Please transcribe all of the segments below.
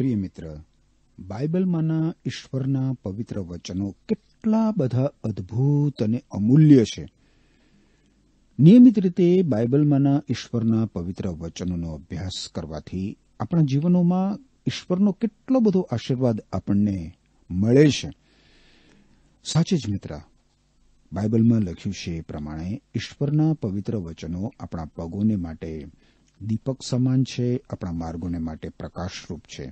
પ્રિય મિત્ર, બાઇબલમાંના ઈશ્વરના પવિત્ર વચનો કેટલા બધા અદ્ભુત અને અમૂલ્ય છે. નિયમિત રીતે બાઇબલમાંના ઈશ્વરના પવિત્ર વચનોનો અભ્યાસ કરવાથી આપણા જીવનોમાં ઈશ્વરનો કેટલો બધો આશીર્વાદ આપણને મળે છે. સાચે જ મિત્ર, બાઇબલમાં લખ્યું છે એ પ્રમાણે ઈશ્વરના પવિત્ર વચનો આપણા પગોને માટે દીપક સમાન છે, આપણા માર્ગોને માટે પ્રકાશરૂપ છે.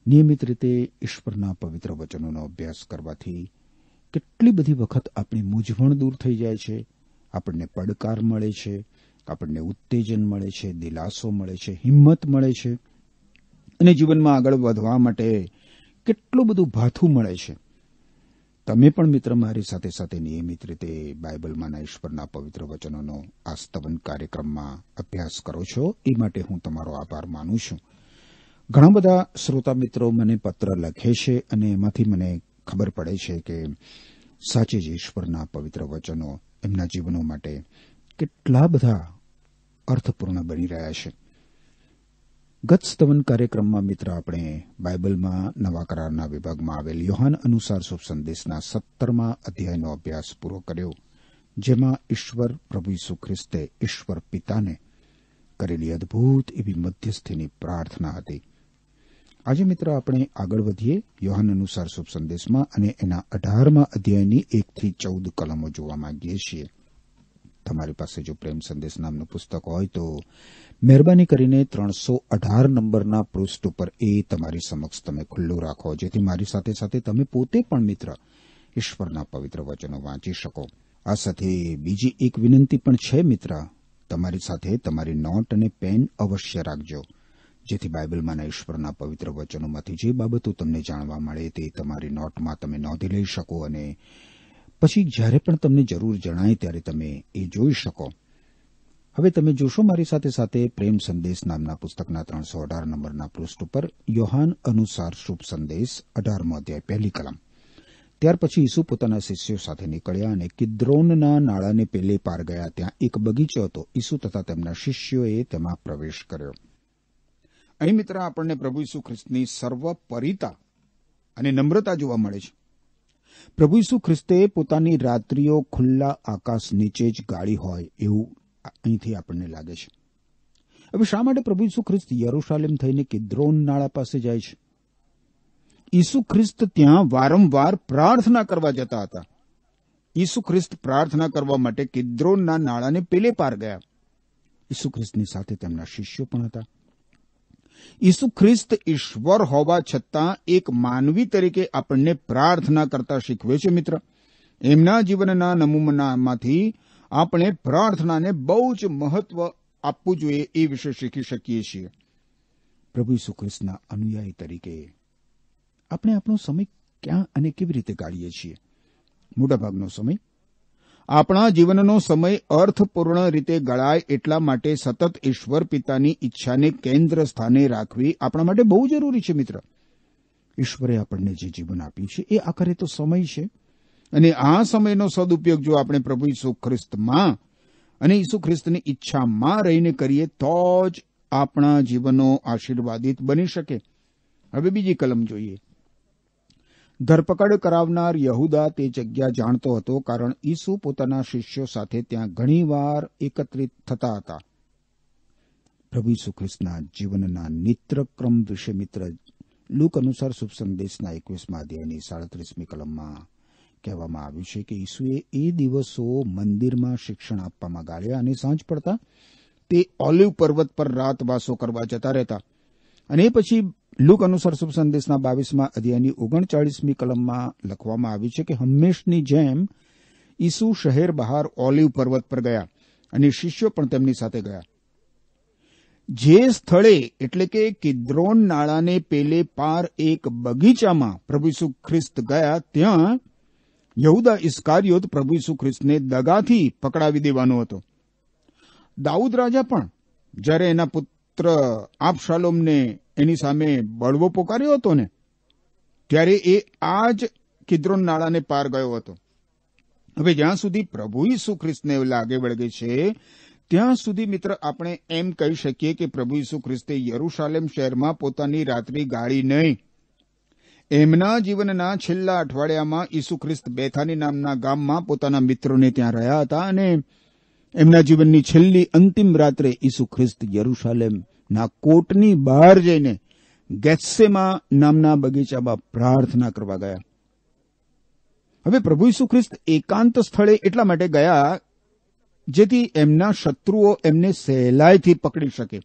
નિયમિત રીતે ઈશ્વરના પવિત્ર વચનોનો અભ્યાસ કરવાથી કેટલી બધી વખત આપણી મૂંઝવણ દૂર થઈ જાય છે, આપણને પડકાર મળે છે, આપણને ઉત્તેજન મળે છે, દિલાસો મળે છે, હિંમત મળે છે અને જીવનમાં આગળ વધવા માટે કેટલું બધું ભાથું મળે છે. તમે પણ મિત્ર મારી સાથે સાથે નિયમિત રીતે બાઇબલમાંના ઈશ્વરના પવિત્ર વચનોનો આ સ્તવન કાર્યક્રમમાં અભ્યાસ કરો છો, એ માટે હું તમારો આભાર માનું છું. ઘણા બધા શ્રોતા મિત્રો મને પત્ર લખે છે અને એમાંથી મને ખબર પડે છે કે સાચે જ ઈશ્વરના પવિત્ર વચનો એમના જીવનો માટે કેટલા બધા અર્થપૂર્ણ બની રહ્યા છે. ગત સ્તવન કાર્યક્રમમાં મિત્ર આપણે બાઇબલમાં નવા કરારના વિભાગમાં આવેલ યોહાન અનુસાર શુભ સંદેશના 17મા અધ્યાયનો અભ્યાસ પૂરો કર્યો, જેમાં ઈશ્વર પ્રભુ ઈસુ ખ્રિસ્તે ઈશ્વર પિતાને કરેલી અદ્ભુત એવી મધ્યસ્થીની પ્રાર્થના હતી. આજે મિત્ર આપણે આગળ વધીએ યોહાન અનુસાર શુભ સંદેશમાં અને એના 18મા અધ્યાયની 1 થી 14 કલમો જોવા માંગીએ છીએ. તમારી પાસે જો પ્રેમ સંદેશ નામનું પુસ્તક હોય તો મહેરબાની કરીને 318 નંબરના પૃષ્ઠ ઉપર એ તમારી સમક્ષ તમે ખુલ્લું રાખો, જેથી મારી સાથે સાથે તમે પોતે પણ મિત્ર ઈશ્વરના પવિત્ર વચનો વાંચી શકો. આ સાથે બીજી એક વિનંતી પણ છે મિત્ર, તમારી સાથે તમારી નોટ અને પેન અવશ્ય રાખજો, જેથી બાઇબલમાંના ઈશ્વરના પવિત્ર વચનોમાંથી જે બાબતો તમને જાણવા મળે તે તમારી નોટમાં તમે નોંધી લઈ શકો અને પછી જ્યારે પણ તમને જરૂર જણાય ત્યારે તમે એ જોઈ શકો. હવે તમે જોશો મારી સાથે સાથે પ્રેમ સંદેશ નામના પુસ્તકના 318 નંબરના પૃષ્ઠ ઉપર યોહાન અનુસાર શુભ સંદેશ 18મો અધ્યાય પહેલી કલમ. ત્યાર પછી ઈસુ પોતાના શિષ્યો સાથે નીકળ્યા અને કિદ્રોનના નાળાને પેલે પાર ગયા. ત્યાં એક બગીચો હતો. ઈસુ તથા તેમના શિષ્યોએ તેમાં પ્રવેશ કર્યો. અહીં મિત્ર આપણને પ્રભુ ઈસુ ખ્રિસ્તની સર્વપરિતા અને નમ્રતા જોવા મળે છે. પ્રભુ ઈસુ ખ્રિસ્તે પોતાની રાત્રિઓ ખુલ્લા આકાશ નીચે જ ગાળી હોય એવું અહીંથી આપણને લાગે છે. હવે શા માટે પ્રભુ ઈસુ ખ્રિસ્ત યરૂશાલેમ થઈને કિદ્રોન નાળા પાસે જાય છે? ઈસુ ખ્રિસ્ત ત્યાં વારંવાર પ્રાર્થના કરવા જતા હતા. ઈસુ ખ્રિસ્ત પ્રાર્થના કરવા માટે કિદ્રોનના નાળાને પેલે પાર ગયા. ઈસુ ખ્રિસ્તની સાથે તેમના શિષ્યો પણ હતા. ઈસુ ખ્રિસ્ત ઈશ્વર હોવા છતાં એક માનવી તરીકે આપણને પ્રાર્થના કરતા શીખવે છે. મિત્ર, એમના જીવનના નમૂનામાંથી આપણે પ્રાર્થનાને બહુ જ મહત્વ આપવું જોઈએ એ વિશે શીખી શકીએ છીએ. પ્રભુ ઈસુ ખ્રિસ્તના અનુયાયી તરીકે આપણે આપણો સમય ક્યાં અને કેવી રીતે ગાળીએ છીએ? મોટાભાગનો સમય, આપણા જીવનનો સમય અર્થપૂર્ણ રીતે ગળાય એટલા માટે સતત ઈશ્વર પિતાની ઈચ્છાને કેન્દ્ર સ્થાને રાખવી આપણા માટે બહુ જરૂરી છે. મિત્ર, ઈશ્વરે આપણને જે જીવન આપ્યું છે એ આખરે તો સમય છે અને આ સમયનો સદુપયોગ જો આપણે પ્રભુ ઈસુ ખ્રિસ્તમાં અને ઈસુ ખ્રિસ્તની ઈચ્છામાં રહીને કરીએ તો જ આપણા જીવનો આશીર્વાદિત બની શકે. હવે બીજી કલમ જોઈએ. ધરપકડ કરાવનાર યહૂદા તે જગ્યા જાણતો હતો, કારણ ઈસુ પોતાના શિષ્યો સાથે ત્યાં ઘણીવાર એકત્રિત થતા હતા. પ્રભુ ઈસુ ખ્રિસ્તના જીવનના નિત્યક્રમ વિશે મિત્ર લૂક અનુસાર શુભ સંદેશના 21મા અધ્યાયની 37મી કલમમાં કહેવામાં આવ્યું છે કે ઈસુએ એ દિવસો મંદિરમાં શિક્ષણ આપવામાં ગાળ્યા અને સાંજ પડતા તે ઓલિવ પર્વત પર રાતવાસો કરવા જતા રહેતા. અને પછી લૂક અનુસાર શુભ સંદેશના 22મા અધ્યાયની 39મી કલમમાં લખવામાં આવ્યું છે કે હંમેશની જેમ ઈસુ શહેર બહાર ઓલિવ પર્વત પર ગયા અને શિષ્યો પણ તેમની સાથે ગયા. જે સ્થળે એટલે કે કિદ્રોન નાળાને પેલે પાર એક બગીચામાં પ્રભુ ઈસુ ખ્રિસ્ત ગયા, ત્યાં યહૂદા ઇસ્કારિયોત પ્રભુ ઈસુ ખ્રિસ્તને દગાથી પકડાવી દેવાનો હતો. દાઉદ રાજા પણ જ્યારે એના પુત્ર આબશાલોમને એની સામે બળવો પોકાર્યો હતો ને, ત્યારે એ આ જ કિદ્રોન નાળાને પાર ગયો હતો. હવે જ્યાં સુધી પ્રભુ ઈસુ ખ્રિસ્તને લાગે વળગે છે ત્યાં સુધી મિત્ર આપણે એમ કહી શકીએ કે પ્રભુ ઈસુ ખ્રિસ્તે યરૂશાલેમ શહેરમાં પોતાની રાત્રિ ગાળી નહીં. એમના જીવનના છેલ્લા અઠવાડિયામાં ઈસુ ખ્રિસ્ત બેથાની નામના ગામમાં પોતાના મિત્રોને ત્યાં રહ્યા હતા અને એમના જીવનની છેલ્લી અંતિમ રાત્રે ઈસુ ખ્રિસ્ત યરૂશાલેમના કોટની બહાર જઈને ગેત્સેમા નામના બગીચામાં પ્રાર્થના કરવા ગયા. હવે પ્રભુ ઈસુ ખ્રિસ્ત એકાંત સ્થળે એટલા માટે ગયા જેથી એમના શત્રુઓ એમને સહેલાઈથી પકડી શકે.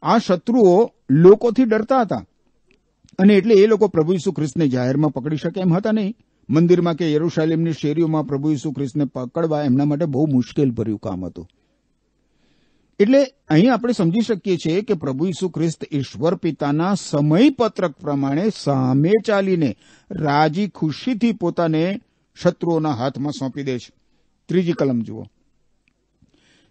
આ શત્રુઓ લોકોથી ડરતા હતા અને એટલે એ લોકો પ્રભુ ઈસુ ખ્રિસ્તને જાહેરમાં પકડી શકે એમ હતા નહીં. મંદિરમાં કે યરૂશાલેમની શેરીઓમાં પ્રભુ ઈસુ ખ્રિસ્તને પકડવા એમના માટે બહુ મુશ્કેલ ભર્યું કામ હતું. એટલે અહીં આપણે સમજી શકીએ છીએ કે પ્રભુ ઈસુ ખ્રિસ્ત ઈશ્વર પિતાના સમયપત્રક પ્રમાણે સામે ચાલીને રાજી ખુશીથી પોતાને શત્રુઓના હાથમાં સોંપી દે છે. 3જી કલમ જુઓ.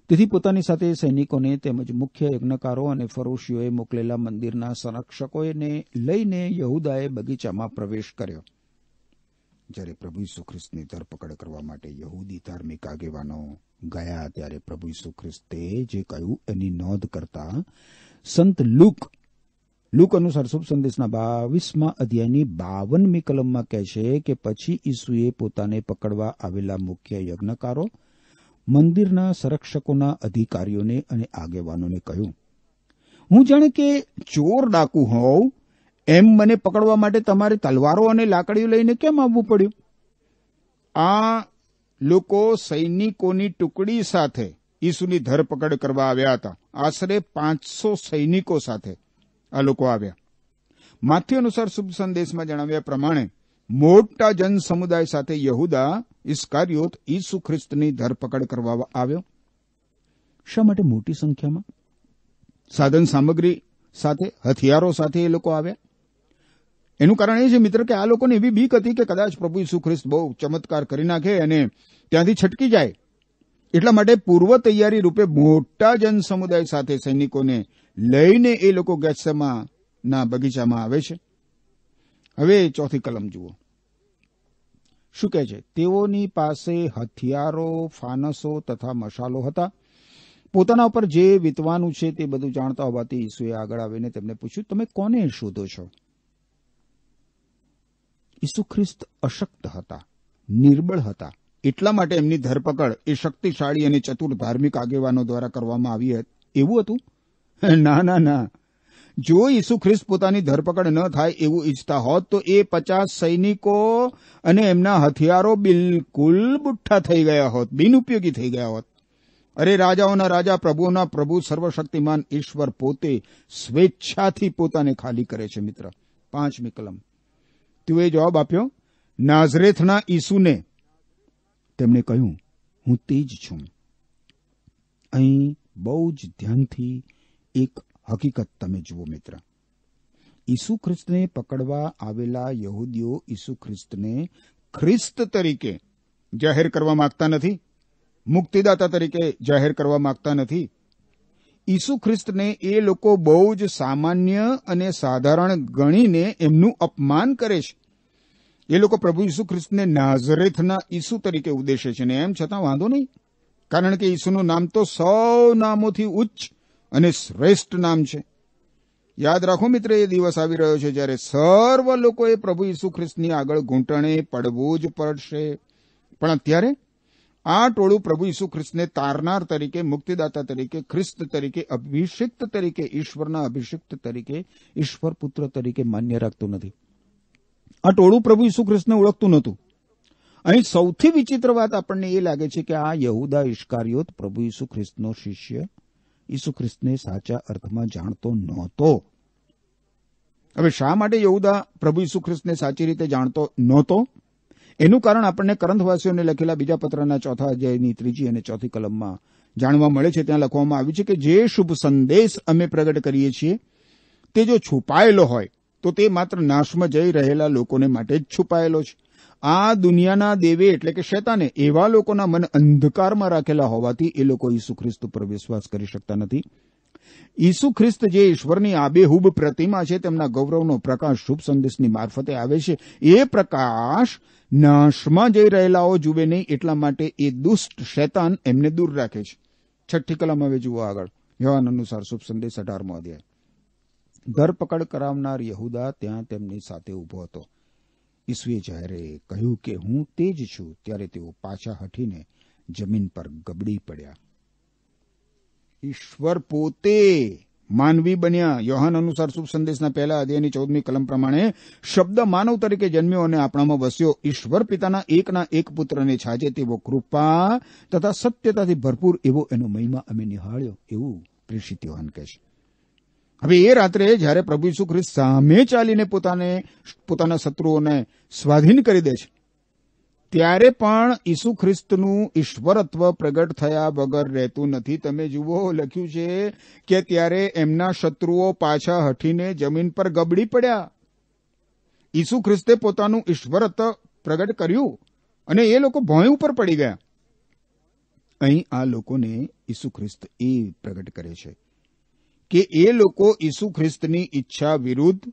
તેથી પોતાની સાથે સૈનિકોને તેમજ મુખ્ય યજ્ઞકારો અને ફરોશીઓએ મોકલેલા મંદિરના સંરક્ષકોને લઈને યહૂદાએ બગીચામાં પ્રવેશ કર્યો. જ્યારે પ્રભુ ઈસુ ખ્રિસ્તની ધરપકડ કરવા માટે યહૂદી ધાર્મિક આગેવાનો ગયા ત્યારે પ્રભુ ઈસુ ખ્રિસ્તે જે કહ્યું એની નોંધ કરતા સંત લુક અનુસાર શુભ સંદેશના 22મા અધ્યાયની 52મી કલમમાં કહે છે કે પછી ઈસુએ પોતાને પકડવા આવેલા મુખ્ય યજ્ઞકારો, મંદિરના સંરક્ષકોના અધિકારીઓને અને આગેવાનોને કહ્યું, હું જાણે કે ચોર ડાકુ હોઉં એમ મને પકડવા માટે તમારે તલવારો અને લાકડીઓ લઈને કેમ આવવું પડ્યું? આ લોકો સૈનિકોની ટુકડી સાથે ઈસુની ધરપકડ કરવા આવ્યા હતા. આશરે 500 સૈનિકો સાથે આ લોકો આવ્યા. માથ્યુ અનુસાર શુભ સંદેશમાં જણાવ્યા પ્રમાણે મોટા જન સમુદાય સાથે યહૂદા ઇસ્કારિયોત ઈસુ ખ્રિસ્તની ધરપકડ કરવા આવ્યો. શા માટે મોટી સંખ્યામાં? સાધન સામગ્રી સાથે, હથિયારો સાથે એ લોકો આવ્યા. એનું કારણ એ છે મિત્ર કે આ લોકોને એવી બીક હતી કે કદાચ પ્રભુ ઈસુ ખ્રિસ્ત બહુ ચમત્કાર કરી નાખે અને ત્યાંથી છટકી જાય. એટલા માટે પૂર્વ તૈયારી રૂપે મોટા જન સમુદાય સાથે સૈનિકોને લઈને એ લોકો ગેત્સેમાના બગીચામાં આવે છે. હવે 4થી કલમ જુઓ. શું કહે છે? તેઓની પાસે હથિયારો, ફાનસો તથા મશાલો હતા. પોતાના ઉપર જે વીતવાનું છે તે બધું જાણતા હોવાથી ઈસુએ આગળ આવીને તેમને પૂછ્યું, તમે કોને શોધો છો? ઈસુ ખ્રિસ્ત અશક્ત હતા, નિર્બળ હતા. એટલા માટે એમની ધરપકડ એ શક્તિશાળી અને ચતુર ધાર્મિક આગેવાનો દ્વારા કરવામાં આવી એવું હતું? ના. જો ઈસુ ખ્રિસ્ત પોતાની ધરપકડ ન થાય એવું ઈચ્છતા હોત તો એ 50 સૈનિકો અને એમના હથિયારો બિલકુલ બુઠ્ઠા થઈ ગયા હોત, બિનઉપયોગી થઈ ગયા હોત. અરે રાજાઓના રાજા, પ્રભુઓના પ્રભુ, સર્વશક્તિમાન ઈશ્વર પોતે સ્વેચ્છાથી પોતાને ખાલી કરે છે. મિત્ર 5મી કલમ. તેઓએ જવાબ આપ્યો, નાઝરેથના ઈસુને. તેમણે કહ્યું, હું તે જ છું. અહીં બહુ જ ધ્યાનથી એક હકીકત તમે જુઓ મિત્ર. ઈસુ ખ્રિસ્તને પકડવા આવેલા યહૂદીઓ ઈસુ ખ્રિસ્તને ખ્રિસ્ત તરીકે જાહેર કરવા માંગતા નથી, મુક્તિદાતા તરીકે જાહેર કરવા માંગતા નથી. ઈસુ ખ્રિસ્તને એ લોકો બહુ જ સામાન્ય અને સાધારણ ગણીને એમનું અપમાન કરે છે. એ લોકો પ્રભુ ઈસુ ખ્રિસ્તને નાઝરેથના ઈસુ તરીકે ઉદ્દેશે છે ને એમ છતાં વાંધો નહીં, કારણ કે ઈસુનું નામ તો સૌ નામોથી ઉચ્ચ અને શ્રેષ્ઠ નામ છે. યાદ રાખો મિત્ર, એ દિવસ આવી રહ્યો છે જ્યારે સર્વ લોકોએ પ્રભુ ઈસુ ખ્રિસ્તની આગળ ઘૂંટણે પડવું જ પડશે. પણ અત્યારે આ ટોળું પ્રભુ ઈસુ ખ્રિસ્તને તારનાર તરીકે, મુક્તિદાતા તરીકે, ખ્રિસ્ત તરીકે, અભિષિક્ત તરીકે, ઈશ્વરના અભિષિક્ત તરીકે, ઈશ્વર પુત્ર તરીકે માન્ય રાખતું નથી. આ ટોળું પ્રભુ ઈસુ ખ્રિસ્તને ઓળખતું નહોતું. અહીં સૌથી વિચિત્ર વાત આપણને એ લાગે છે કે આ યહૂદા ઇસ્કારિયોત પ્રભુ ઈસુ ખ્રિસ્તનો શિષ્ય, ઈસુ ખ્રિસ્તને સાચા અર્થમાં જાણતો નહોતો. હવે શા માટે યહૂદા પ્રભુ ઈસુ ખ્રિસ્તને સાચી રીતે જાણતો નહોતો? એનું કારણ આપણને કરંથવાસીઓને લખેલા બીજા પત્રના 4થા અધ્યાયની 3જી અને 4થી કલમમાં જાણવા મળે છે. ત્યાં લખવામાં આવ્યું છે કે જે શુભ સંદેશ અમે પ્રગટ કરીએ છીએ તે જો છુપાયેલો હોય તો તે માત્ર નાશમાં જઈ રહેલા લોકોને માટે જ છુપાયેલો છે. આ દુનિયાના દેવે એટલે કે શૈતાને એવા લોકોના મન અંધકારમાં રાખેલા હોવાથી એ લોકો ઈસુ ખ્રિસ્ત ઉપર વિશ્વાસ કરી શકતા નથી. ઈસુ ખ્રિસ્ત જે ઈશ્વરની આબેહૂબ પ્રતિમા છે, તેમના ગૌરવનો પ્રકાશ શુભ સંદેશની મારફતે આવે છે. એ પ્રકાશ નાશમાં જઈ રહેલાઓ જુએ નહીં, એટલા માટે એ દુષ્ટ શૈતાન એમને દૂર રાખે છે. 6ઠ્ઠી કલમ હવે જુઓ આગળ, યોહાન અનુસાર શુભ સંદેશ 18મો અધ્યાય. ધરપકડ કરાવનાર યહુદા ત્યાં તેમની સાથે ઉભો હતો. ઈસુએ જ્યારે કહ્યું કે હું તે જ છું, ત્યારે તેઓ પાછા હઠીને જમીન પર ગબડી પડ્યા. ઈશ્વર પોતે માનવી બન્યા. યોહાન અનુસાર શુભ સંદેશના 1 અધ્યાયની 14મી કલમ પ્રમાણે શબ્દ માનવ તરીકે જન્મ્યો અને આપણામાં વસ્યો. ઈશ્વર પિતાના એકના એક પુત્રને છાજે તેવો કૃપા તથા સત્યતાથી ભરપૂર એવો એનો મહિમા અમે નિહાળ્યો, એવું પ્રેષિત યોહાન કહે છે. હવે એ રાત્રે જ્યારે પ્રભુ ઈસુ ખ્રિસ્ત સામે ચાલીને પોતાના શત્રુઓને સ્વાધીન કરી દે છે, ત્યારે પણ ઈસુ ખ્રિસ્તનું ઈશ્વરત્વ પ્રગટ થયા વગર રહેતું નથી. તમે જુઓ, લખ્યું છે કે ત્યારે એમના શત્રુઓ પાછા હઠીને જમીન પર ગબડી પડ્યા. ઈસુ ખ્રિસ્તે પોતાનું ઈશ્વરત્વ પ્રગટ કર્યું અને એ લોકો ભોંય ઉપર પડી ગયા. અહીં આ લોકોને ઈસુ ખ્રિસ્ત એ પ્રગટ કરે છે કે એ લોકો ઈસુ ખ્રિસ્તની ઈચ્છા વિરુદ્ધ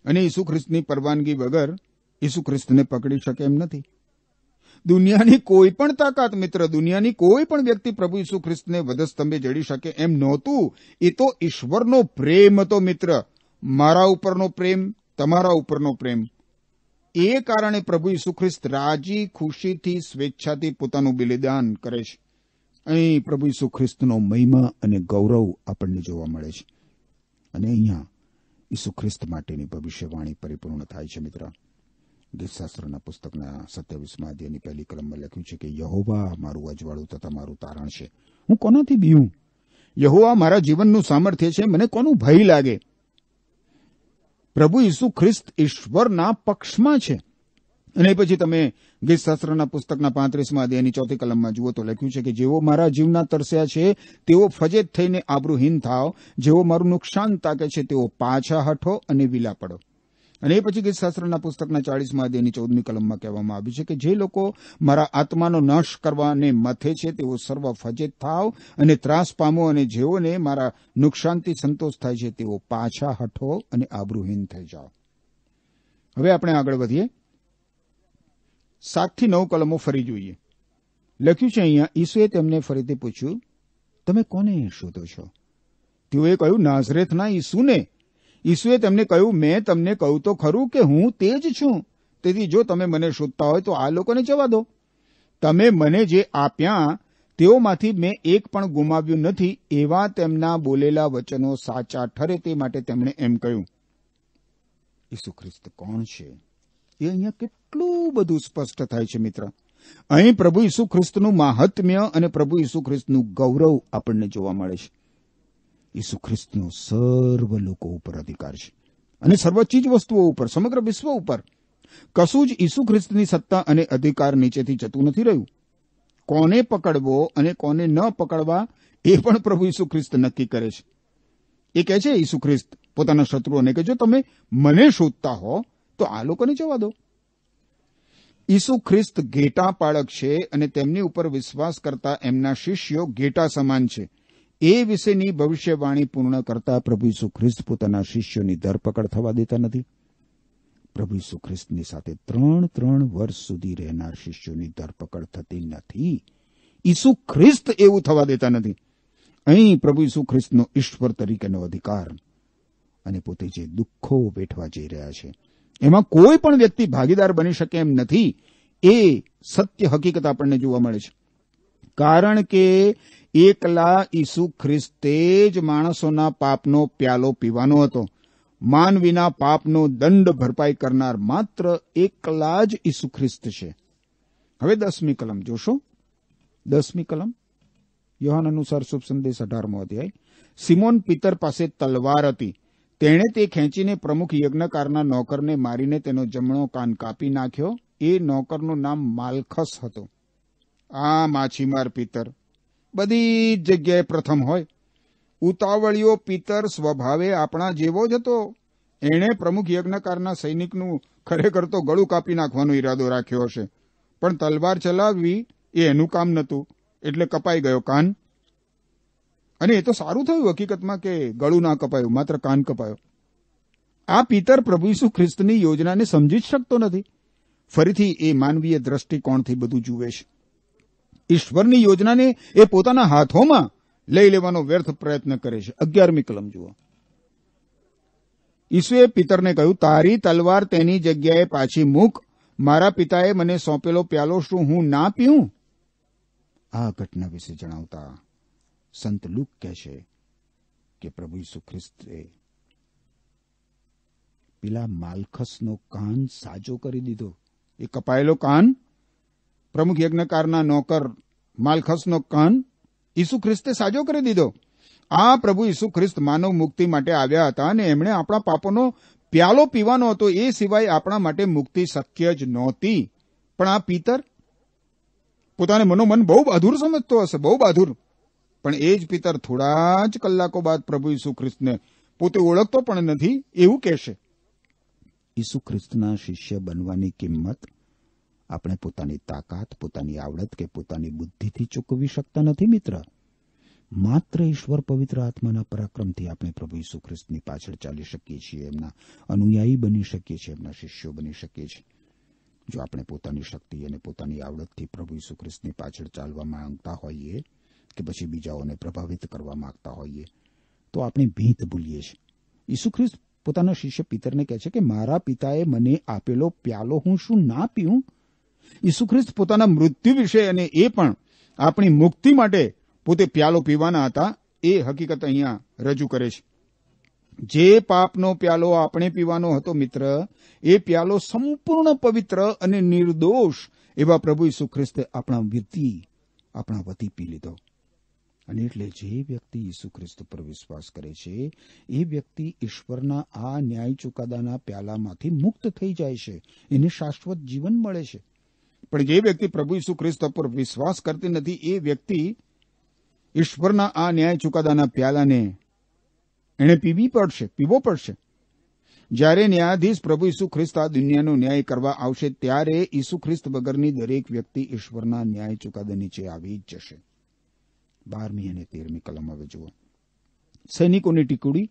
અને ઈસુ ખ્રિસ્તની પરવાનગી વગર ઈસુ ખ્રિસ્તને પકડી શકે એમ નથી. દુનિયાની કોઈ પણ તાકાત, મિત્ર, દુનિયાની કોઈ પણ વ્યક્તિ પ્રભુ ઈસુ ખ્રિસ્તને વધસ્તંભે જડી શકે એમ નહોતું. એ તો ઈશ્વરનો પ્રેમ હતો, મિત્ર. મારા ઉપરનો પ્રેમ, તમારા ઉપરનો પ્રેમ. એ કારણે પ્રભુ ઈસુ ખ્રિસ્ત રાજી ખુશીથી સ્વેચ્છાથી પોતાનું બલિદાન કરે છે. અહીં પ્રભુ ઈસુ ખ્રિસ્તનો મહિમા અને ગૌરવ આપણને જોવા મળે છે. અને અહીંયા ઈસુ ખ્રિસ્ત માટેની ભવિષ્યવાણી પરિપૂર્ણ થાય છે. મિત્ર, ગીતશાસ્ત્રના પુસ્તકના 27મા અધ્યાયની 1લી કલમમાં લખ્યું છે કે યહોવા મારું અજવાળું તથા મારું તારણ છે, હું કોનાથી બીઉં? યહોવા મારા જીવનનું સામર્થ્ય છે, મને કોનું ભય લાગે? પ્રભુ ઈસુ ખ્રિસ્ત ઈશ્વરના પક્ષમાં છે. અને પછી તમે ગીતશાસ્ત્રના પુસ્તકના 35મા અધ્યાયની 4લી કલમમાં જુઓ તો લખ્યું છે કે જેઓ મારા જીવના તરસ્યા છે તેઓ ફજેત થઈને આબરૂહીન થાવ, જેઓ મારું નુકસાન તાકે છે તેઓ પાછા હઠો અને વિલા પડો. અને એ પછી ગીતશાસ્ત્રના પુસ્તકના 40મા અધ્યાયની 14મી કલમમાં કહેવામાં આવ્યું છે કે જે લોકો મારા આત્માનો નાશ કરવાને મથે છે તેઓ સર્વ ફજેત થાવ અને ત્રાસ પામો, અને જેઓને મારા નુકસાનથી સંતોષ થાય છે તેઓ પાછા હઠો અને આબરૂહીન થઈ જાઓ. હવે આપણે આગળ વધીએ. 7 થી 9 કલમો ફરી જોઈએ. લખ્યું છે અહીંયા, ઈસુએ તેમને ફરીથી પૂછ્યું, તમે કોને શોધો છો? તેઓએ કહ્યું, નાઝરેથના ઈસુને. ઈસુએ તેમને કહ્યું, મેં તમને કહ્યું તો ખરું કે હું તે જ છું. તેથી જો તમે મને શોધતા હોય તો આ લોકોને જવા દો. તમે મને જે આપ્યા તેઓમાંથી મેં એક પણ ગુમાવ્યું નથી. એવા તેમના બોલેલા વચનો સાચા ઠરે તે માટે તેમણે એમ કહ્યું. ઈસુ ખ્રિસ્ત કોણ છે એ અહીંયા કેટલું બધું સ્પષ્ટ થાય છે, મિત્ર. અહીં પ્રભુ ઈસુ ખ્રિસ્તનું મહાત્મ્ય અને પ્રભુ ઈસુ ખ્રિસ્તનું ગૌરવ આપણને જોવા મળે છે. ઈસુ ખ્રિસ્તનો સર્વ લોકો ઉપર અધિકાર છે અને સર્વ ચીજ વસ્તુઓ ઉપર, સમગ્ર વિશ્વ ઉપર. કશું જ ઈસુ ખ્રિસ્તની સત્તા અને અધિકાર નીચેથી જતું નથી રહ્યું. કોને પકડવો અને કોને ન પકડવા એ પણ પ્રભુ ઈસુ ખ્રિસ્ત નક્કી કરે છે. એ કહે છે ઈસુ ખ્રિસ્ત પોતાના શત્રુઓને કે જો તમે મને શોધતા હો તો આ લોકોને જવા દો. ઈસુ ખ્રિસ્ત ઘેટા પાળક છે અને તેમની ઉપર વિશ્વાસ કરતા એમના શિષ્યો ઘેટા સમાન છે. એ વિશેની ભવિષ્યવાણી પૂર્ણ કરતા પ્રભુ ઈસુ ખ્રિસ્ત પોતાના શિષ્યોની ધરપકડ થવા દેતા નથી. પ્રભુ ઈસુ ખ્રિસ્તની સાથે 3 વર્ષ સુધી રહેનાર શિષ્યોની ધરપકડ થતી નથી. ઈસુ ખ્રિસ્ત એવું થવા દેતા નથી. અહીં પ્રભુ ઈસુ ખ્રિસ્તનો ઈશ્વર તરીકેનો અધિકાર અને પોતે જે દુઃખો વેઠવા જઈ રહ્યા છે એમાં કોઈ પણ વ્યક્તિ ભાગીદાર બની શકે એમ નથી. એ સત્ય હકીકત આપણને જોવા મળે છે. કારણ કે એકલા ઈસુ ખ્રિસ્તે જ માણસોના પાપનો પ્યાલો પીવાનો હતો. માનવીના પાપનો દંડ ભરપાઈ કરનાર માત્ર એકલા જ ઈસુ ખ્રિસ્ત છે. હવે 10મી કલમ જોશો. 10મી કલમ, યોહાન અનુસાર શુભ સંદેશ 18મો અધ્યાય. સિમોન પીતર પાસે તલવાર હતી. તેણે તે ખેંચીને પ્રમુખ યજ્ઞકારના નોકરને મારીને તેનો જમણો કાન કાપી નાખ્યો. એ નોકરનું નામ માલખસ હતું. આ માછીમાર પીતર બધી જ જગ્યાએ પ્રથમ હોય. ઉતાવળિયો પીતર સ્વભાવે આપણા જેવો જ હતો. એણે પ્રમુખ યજ્ઞકારના સૈનિકનું ખરેખર તો ગળું કાપી નાખવાનો ઈરાદો રાખ્યો હશે, પણ તલવાર ચલાવવી એ એનું કામ નહોતું, એટલે કપાઈ ગયો કાન. અને એ તો સારું થયું હકીકતમાં કે ગળું ના કપાયું, માત્ર કાન કપાયો. આ પીતર પ્રભુ ઈસુ ખ્રિસ્તની યોજનાને સમજી જ શકતો નથી. ફરીથી એ માનવીય દ્રષ્ટિકોણથી બધું જુએ છે. ઈશ્વરની યોજનાને એ પોતાના હાથોમાં લઈ લેવાનો વ્યર્થ પ્રયત્ન કરે છે. 11મી કલમ જુઓ. ઈસુએ પિતરને કહ્યું, તારી તલવાર તેની જગ્યાએ પાછી મૂક. મારા પિતાએ મને સોંપેલો પ્યાલો શું હું ના પીઉં? આ ઘટના વિશે જણાવતા સંત લુક કહે છે કે પ્રભુ ઈસુ ખ્રિસ્તે પેલા માલખસનો કાન સાજો કરી દીધો. એ કપાયેલો કાન, પ્રમુખ યજ્ઞકારના નોકર માલખસનો કાન ઈસુ ખ્રિસ્તે સાજો કરી દીધો. આ પ્રભુ ઈસુ ખ્રિસ્ત માનવ મુક્તિ માટે આવ્યા હતા અને એમણે આપણા પાપોનો પ્યાલો પીવાનો હતો. એ સિવાય આપણા માટે મુક્તિ શક્ય જ નહોતી. પણ આ પિતર પોતાને મનોમન બહુ બહાદુર સમજતો હશે, બહુ બહાદુર. પણ એ જ પિતર થોડા જ કલાકો બાદ પ્રભુ ઈસુ ખ્રિસ્તને પોતે ઓળખતો પણ નથી એવું કહેશે. ઈસુ ખ્રિસ્તના શિષ્ય બનવાની કિંમત આપણે પોતાની તાકાત, પોતાની આવડત કે પોતાની બુદ્ધિથી ચૂકવી શકતા નથી મિત્ર. માત્ર ઈશ્વર પવિત્ર આત્માના પરાક્રમથી આપણે પ્રભુ ઈસુ ખ્રિસ્તની પાછળ ચાલી શકીએ છીએ, એમના અનુયાયી બની શકીએ છીએ, એમના શિષ્યો બની શકીએ છીએ. જો આપણે પોતાની શક્તિ અને પોતાની આવડતથી પ્રભુ ઈસુ ખ્રિસ્તની પાછળ ચાલવા માંગતા હોઈએ કે પછી બીજાઓને પ્રભાવિત કરવા માંગતા હોઈએ તો આપણે ભીત ભૂલીએ છીએ. ઈસુ ખ્રિસ્ત પોતાના શિષ્ય પિતરને કહે છે કે મારા પિતાએ મને આપેલો પ્યાલો હું શું ના પીઉં? ઈસુ ખ્રિસ્ત પોતાના મૃત્યુ વિશે અને એ પણ આપણી મુક્તિ માટે પોતે પ્યાલો પીવાના હતા એ હકીકત અહીંયા રજૂ કરે છે. જે પાપનો પ્યાલો આપણે પીવાનો હતો મિત્ર, એ પ્યાલો સંપૂર્ણ પવિત્ર અને નિર્દોષ એવા પ્રભુ ઈસુ ખ્રિસ્તે આપણા વતી પી લીધો. અને એટલે જે વ્યક્તિ ઈસુ ખ્રિસ્ત પર વિશ્વાસ કરે છે એ વ્યક્તિ ઈશ્વરના આ ન્યાય ચુકાદાના પ્યાલામાંથી મુક્ત થઈ જાય છે, એને શાશ્વત જીવન મળે છે. પણ જે વ્યક્તિ પ્રભુ ઈસુ ખ્રિસ્ત પર વિશ્વાસ કરતી નથી એ વ્યક્તિ ઈશ્વરના આ ન્યાય ચુકાદાના પ્યાલાને એને પીવો પડશે. જ્યારે ન્યાયાધીશ પ્રભુ ઈસુ ખ્રિસ્ત આ દુનિયાનો ન્યાય કરવા આવશે ત્યારે ઈસુ ખ્રિસ્ત વગરની દરેક વ્યક્તિ ઈશ્વરના ન્યાય ચુકાદા નીચે આવી જ જશે. 12મી અને 13મી કલમ હવે જુઓ. સૈનિકોની ટુકડી,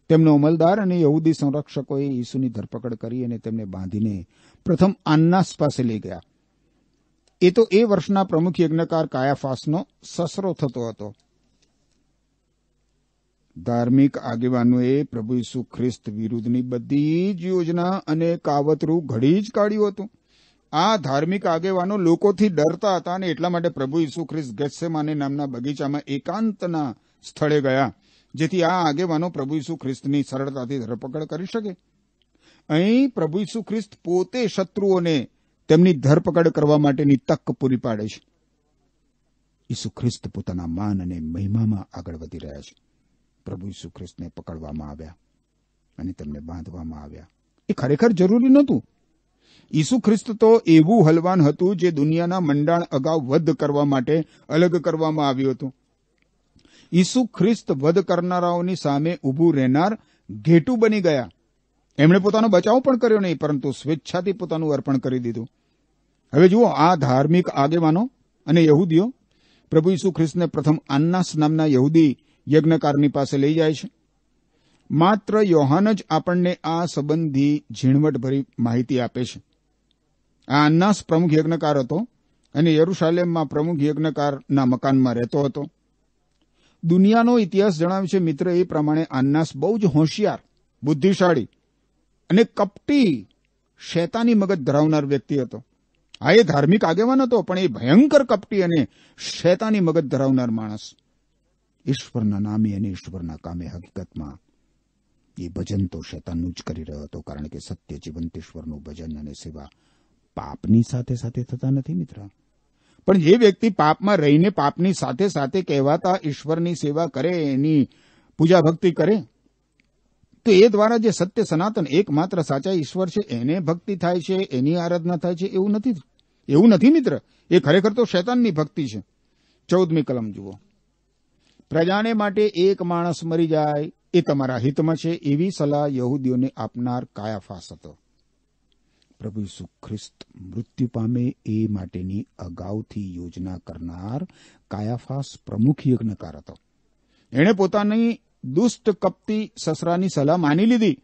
તેમનો અમલદાર અને યહૂદી સંરક્ષકોએ ઈસુની ધરપકડ કરી અને તેમને બાંધીને પ્રથમ આન્નાસ પાસે લઈ ગયા. એ તો એ વર્ષના પ્રમુખ યજ્ઞકાર કાયાફાસનો સસરો થતો હતો. ધાર્મિક આગેવાનોએ પ્રભુ ઈસુ ખ્રિસ્ત વિરુદ્ધની બધી જ યોજના અને કાવતરું ઘડી જ કાઢ્યું હતું. આ ધાર્મિક આગેવાનો લોકોથી ડરતા હતા અને એટલા માટે પ્રભુ ઈસુ ખ્રિસ્ત ગેત્સેમાને નામના બગીચામાં એકાંતના સ્થળે ગયા, જેથી આ આગેવાનો પ્રભુ ઈસુ ખ્રિસ્તની સરળતાથી ધરપકડ કરી શકે. અહીં પ્રભુ ઈસુ ખ્રિસ્ત પોતે શત્રુઓને તેમની ધરપકડ કરવા માટેની તક પૂરી પાડે છે. ઈસુ ખ્રિસ્ત પોતાના માન અને મહિમામાં આગળ વધી રહ્યા છે. પ્રભુ ઈસુ ખ્રિસ્તને પકડવામાં આવ્યા અને તેમને બાંધવામાં આવ્યા. એ ખરેખર જરૂરી નહોતું. ઈસુ ખ્રિસ્ત તો એવું હલવાન હતું જે દુનિયાના મંડાણ અગાઉ વધ કરવા માટે અલગ કરવામાં આવ્યું હતું. ઈસુ ખ્રિસ્ત વધ કરનારાઓની સામે ઊભું રહેનાર ઘેટું બની ગયા. એમણે પોતાનો બચાવ પણ કર્યો નહીં, પરંતુ સ્વેચ્છાથી પોતાનું અર્પણ કરી દીધું. હવે જુઓ, આ ધાર્મિક આગેવાનો અને યહૂદીઓ પ્રભુ ઈસુ ખ્રિસ્તને પ્રથમ આન્નાસ નામના યહૂદી યજ્ઞકારની પાસે લઈ જાય છે. માત્ર યોહાન જ આપણને આ સંબંધી ઝીણવટભરી માહિતી આપે છે. આ આન્નાસ પ્રમુખ યજ્ઞકાર હતો અને યરૂશાલેમમાં પ્રમુખ યજ્ઞકારના મકાનમાં રહેતો હતો. દુનિયાનો ઇતિહાસ જણાવે છે મિત્ર એ પ્રમાણે આન્નાસ બહુ જ હોશિયાર, બુદ્ધિશાળી અને કપટી શૈતાની મગજ ધરાવનાર વ્યક્તિ હતો. આ એ ધાર્મિક આગેવાન હતો, પણ એ ભયંકર કપટી અને શૈતાની મગજ ધરાવનાર માણસ. ઈશ્વરના નામે અને ઈશ્વરના કામે હકીકતમાં એ ભજન તો શૈતાનનું જ કરી રહ્યો હતો, કારણ કે સત્ય જીવંત ઈશ્વરનું ભજન અને સેવા પાપની સાથે સાથે થતા નથી મિત્ર. પણ જે વ્યક્તિ પાપમાં રહીને પાપની સાથે સાથે કહેવાતા ઈશ્વરની સેવા કરે, એની પૂજા ભક્તિ કરે, તો એ દ્વારા જે સત્ય સનાતન એકમાત્ર સાચા ઈશ્વર છે એને ભક્તિ થાય છે, એની આરાધના થાય છે, એવું નથી મિત્ર. એ ખરેખર તો શૈતાનની ભક્તિ છે. 14મી કલમ જુઓ. પ્રજાને માટે એક માણસ મરી જાય એ તમારા હિતમાં છે, એવી સલાહ યહૂદીઓને આપનાર કાયાફાસ હતો. પ્રભુ ઈસુ ખ્રિસ્ત મૃત્યુ પામે એ માટેની અગાઉથી યોજના કરનાર કાયાફાસ પ્રમુખ યજ્ઞકાર હતો. એણે પોતાની દુષ્ટ કપટી સસરાની સલાહ માની લીધી.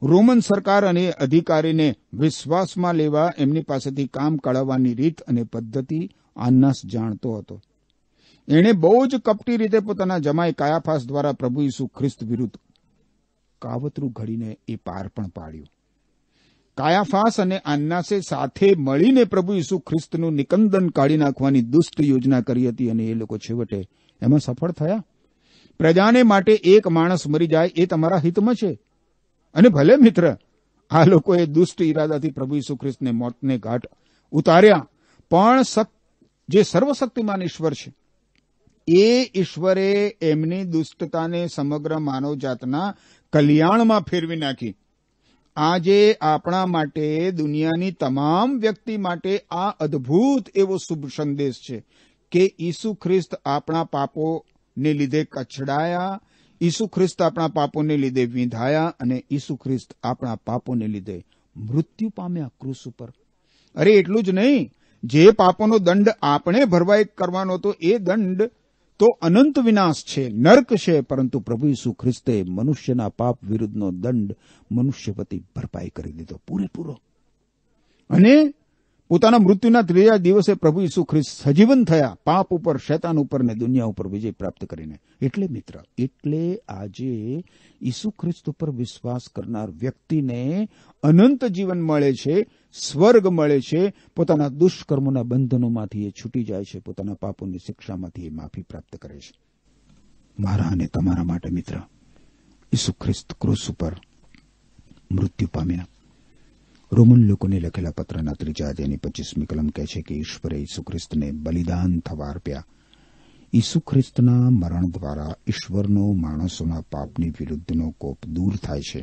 રોમન સરકાર અને અધિકારીને વિશ્વાસમાં લેવા એમની પાસેથી કામ કઢાવવાની રીત અને પદ્ધતિ આન્નાસ જાણતો હતો. એણે બહુ જ કપટી રીતે પોતાના જમાઈ કાયાફાસ દ્વારા પ્રભુ ઈસુ ખ્રિસ્ત વિરુદ્ધ કાવતરું ઘડીને એ પાર પણ પાડ્યું. કાયાફાસ અને આન્નાસે સાથે મળીને પ્રભુ ઈસુ ખ્રિસ્તનું નિકંદન કાઢી નાખવાની દુષ્ટ યોજના કરી હતી અને એ લોકો છેવટે એમાં સફળ થયા. પ્રજાને માટે એક માણસ મરી જાય એ તમારા હિતમાં છે. અને ભલે મિત્ર આ લોકોએ દુષ્ટ ઈરાદાથી પ્રભુ ઈસુ ખ્રિસ્તને મોતને ઘાટ ઉતાર્યા, પણ જે સર્વશક્તિમાન ઈશ્વર છે એ ઈશ્વરે એમની દુષ્ટતાને સમગ્ર માનવજાતના કલ્યાણમાં ફેરવી નાખી. આજે આપણા માટે, દુનિયાની તમામ વ્યક્તિ માટે આ અદ્ભુત એવો શુભ સંદેશ છે કે ઈસુ ખ્રિસ્ત આપણા પાપોને લીધે કચડાયા, ઈસુ ખ્રિસ્ત આપણા પાપોને લીધે વિંધાયા અને ઈસુ ખ્રિસ્ત આપણા પાપોને લીધે મૃત્યુ પામ્યા ક્રૂસ ઉપર. અરે એટલું જ નહીં, જે પાપોનો દંડ આપણે ભરવાઈ કરવાનો હતો એ દંડ તો અનંત વિનાશ છે, નર્ક છે, પરંતુ પ્રભુ ઈસુ ખ્રિસ્તે મનુષ્યના પાપ વિરુદ્ધનો દંડ મનુષ્ય વતી ભરપાઈ કરી દીધો પૂરેપૂરો. અને પોતાના મૃત્યુના ત્રીજા દિવસે પ્રભુ ઈસુ ખ્રિસ્ત સજીવન થયા, પાપ ઉપર, શૈતાન ઉપર ને દુનિયા ઉપર વિજય પ્રાપ્ત કરીને. એટલે મિત્ર, એટલે આજે ઈસુ ખ્રિસ્ત ઉપર વિશ્વાસ કરનાર વ્યક્તિને અનંત જીવન મળે છે, સ્વર્ગ મળે છે, પોતાના દુષ્કર્મોના બંધનોમાંથી એ છૂટી જાય છે, પોતાના પાપોની શિક્ષામાંથી એ માફી પ્રાપ્ત કરે છે. મારા અને તમારા માટે મિત્ર, ઈસુ ખ્રિસ્ત ક્રૂસ ઉપર મૃત્યુ પામ્યા. રોમન લોકોને લખેલા પત્રના 3 અધ્યાયની 25મી કલમ કહે છે કે ઈશ્વરે ઈસુ ખ્રિસ્તને બલિદાન થવા અર્પ્યા. ઈસુ ખ્રિસ્તના મરણ દ્વારા ઈશ્વરનો માણસોના પાપની વિરુદ્ધનો કોપ દૂર થાય છે.